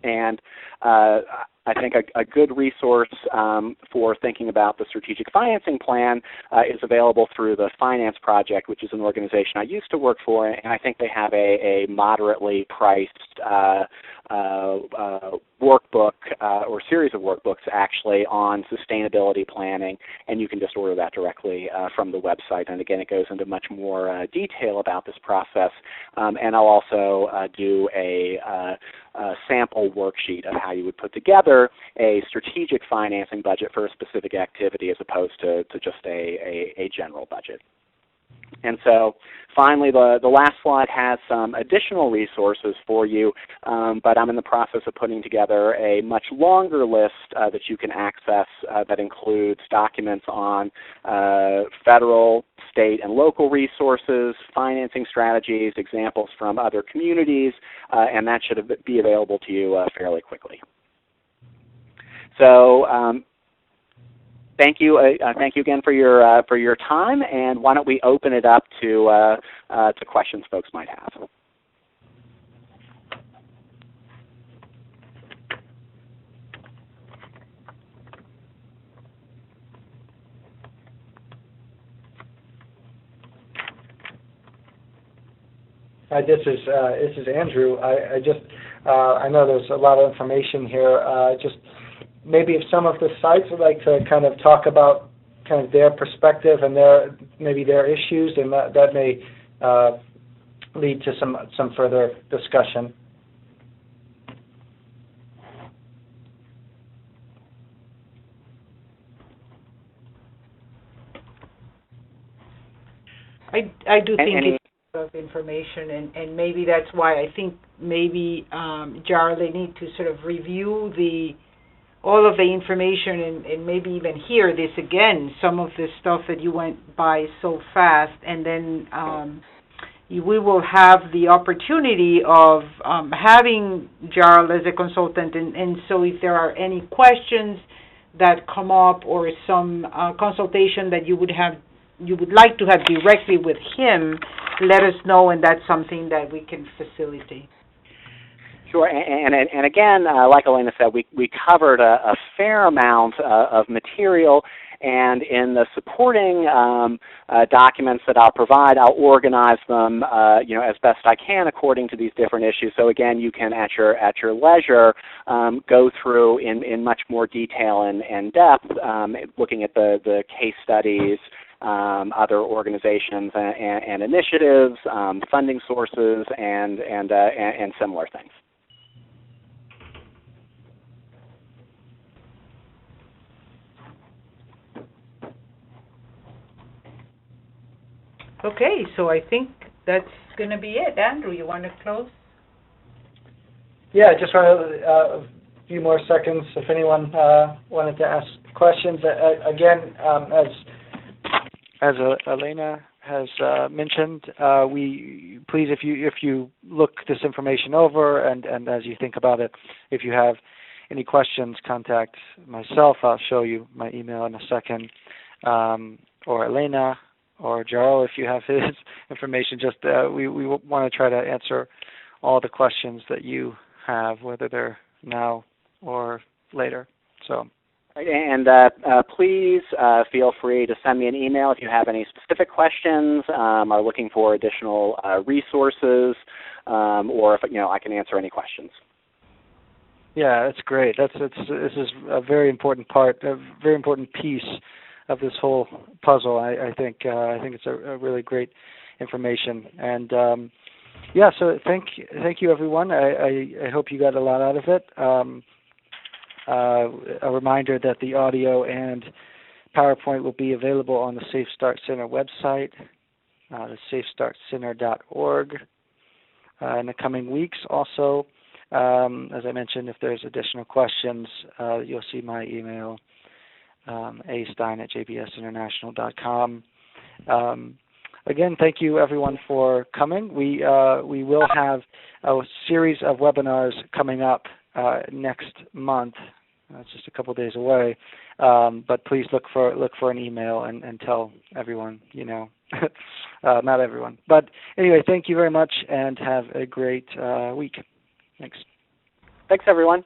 And I think a good resource for thinking about the strategic financing plan is available through the Finance Project, which is an organization I used to work for, and I think they have a moderately priced workbook or series of workbooks actually on sustainability planning, and you can just order that directly from the website. And again, it goes into much more detail about this process, and I'll also do a sample worksheet of how you would put together a strategic financing budget for a specific activity as opposed to just a general budget. And so finally, the last slide has some additional resources for you, but I'm in the process of putting together a much longer list that you can access that includes documents on federal, state, and local resources, financing strategies, examples from other communities, and that should be available to you fairly quickly. So thank you again for your time, and why don't we open it up to questions folks might have. Hi, this is Andrew. I know there's a lot of information here. Just maybe if some of the sites would like to kind of talk about kind of their perspective and their issues, and that may lead to some further discussion. I do think it's of information, and maybe that's why I think maybe Jarle need to sort of review all of the information and maybe even hear this again, some of the stuff that you went by so fast, and then we will have the opportunity of having Jarle as a consultant, and so if there are any questions that come up or some consultation that you would like to have directly with him, let us know, and that's something that we can facilitate. Sure, and again, like Elena said, we covered a fair amount of material, and in the supporting documents that I'll provide, I'll organize them, as best I can according to these different issues. So again, you can at your leisure go through in much more detail and depth, looking at the case studies, other organizations and initiatives, funding sources, and similar things. Okay, so I think that's going to be it. Andrew, you want to close? Yeah, just for a few more seconds if anyone wanted to ask questions. Again, as Elena has mentioned, please, if you look this information over and as you think about it, if you have any questions, contact myself. I'll show you my email in a second, or Elena, or Jarle, if you have his information. Just we want to try to answer all the questions that you have, whether they're now or later. So. And please feel free to send me an email if you have any specific questions, are looking for additional resources, or if I can answer any questions. Yeah, that's great. This is a very important part, a very important piece of this whole puzzle. I think it's a really great information. And so thank you everyone. I hope you got a lot out of it. A reminder that the audio and PowerPoint will be available on the Safe Start Center website, the safestartcenter.org, in the coming weeks. Also, as I mentioned, if there's additional questions, you'll see my email, astein@jbsinternational.com. Again, thank you everyone for coming. We will have a series of webinars coming up next month. It's just a couple days away, but please look for an email and tell everyone. Not everyone, but anyway, thank you very much and have a great week. Thanks. Thanks, everyone.